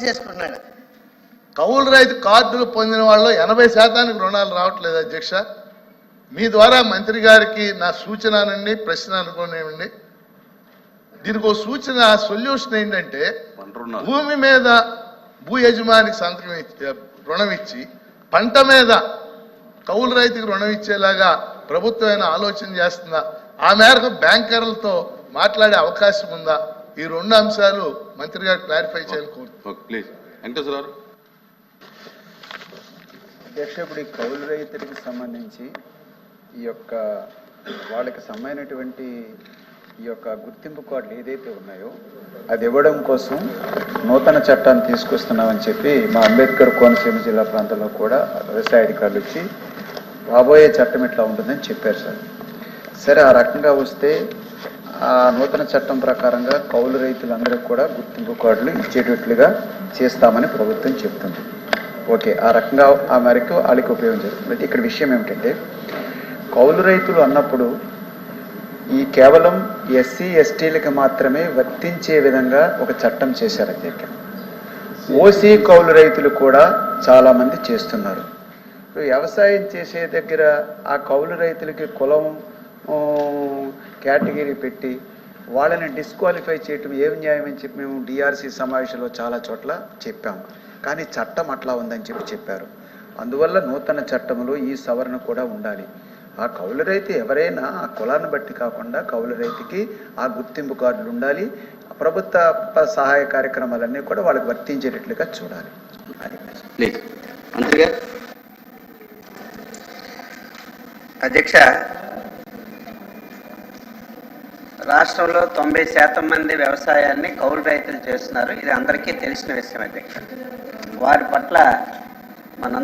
తీసేసుకున్నాడు. కౌలు రైతు కార్డులు పొందిన వాళ్ళు 80% రుణాలు రావట్లేదు అధ్యక్ష. మీ ద్వారా మంత్రి గారికి నా సూచన అనండి, ప్రశ్న అనుకునేవండి. దీనికి ఒక సూచన, సొల్యూషన్ ఏంటంటే భూమి మీద భూ యజమానికి సంతకం రుణం ఇచ్చి పంట మీద కౌలు రైతుకు రుణం ఇచ్చేలాగా ప్రభుత్వం ఏమైనా ఆలోచన చేస్తుందా? ఆ మేరకు బ్యాంకర్లతో మాట్లాడే అవకాశం ఉందా? ఈ రెండు అంశాలు మంత్రి గారు క్లారిఫై చేయాలని కోరుతున్నాను. అధ్యక్ష, ఇప్పుడు ఈ కౌలు రైతులకు సంబంధించి ఈ యొక్క వాళ్ళకి సంబంధించినటువంటి ఈ యొక్క గుర్తింపు కార్డులు ఏదైతే ఉన్నాయో అది ఇవ్వడం కోసం నూతన చట్టాన్ని తీసుకొస్తున్నామని చెప్పి మా అంబేద్కర్ కోనసీమ జిల్లా ప్రాంతంలో కూడా వ్యవసాయ అధికారులు వచ్చి రాబోయే చట్టం ఇట్లా ఉంటుందని చెప్పారు సార్. సరే, ఆ రకంగా వస్తే ఆ నూతన చట్టం ప్రకారంగా కౌలు రైతులందరికీ కూడా గుర్తింపు కార్డులు ఇచ్చేటట్లుగా చేస్తామని ప్రభుత్వం చెప్తుంది. ఓకే, ఆ రకంగా ఆ మేరకు వాళ్ళకి ఉపయోగం జరుగుతుంది. ఇక్కడ విషయం ఏమిటంటే, కౌలు రైతులు అన్నప్పుడు ఈ కేవలం ఎస్సీ ఎస్టీలకి మాత్రమే వర్తించే విధంగా ఒక చట్టం చేశారు అధ్యక్ష. ఓసీ కౌలు రైతులు కూడా చాలామంది చేస్తున్నారు. వ్యవసాయం చేసే దగ్గర ఆ కౌలు రైతులకి కులం కేటగిరీ పెట్టి వాళ్ళని డిస్క్వాలిఫై చేయటం ఏం న్యాయం అని చెప్పి మేము డిఆర్సీ సమావేశంలో చాలా చోట్ల చెప్పాము. కానీ చట్టం అట్లా ఉందని చెప్పారు. అందువల్ల నూతన చట్టంలో ఈ సవరణ కూడా ఉండాలి. ఆ కౌలు రైతు ఎవరైనా ఆ కులాన్ని బట్టి కాకుండా కౌలు రైతుకి ఆ గుర్తింపు కార్డులు ఉండాలి. ప్రభుత్వ సహాయ కార్యక్రమాలన్నీ కూడా వాళ్ళకి వర్తించేటట్లుగా చూడాలి. అధ్యక్ష, రాష్ట్రంలో 90% మంది వ్యవసాయాన్ని కౌలు రైతులు చేస్తున్నారు. ఇది అందరికీ తెలిసిన విషయం అధ్యక్ష. వారి పట్ల మనందరం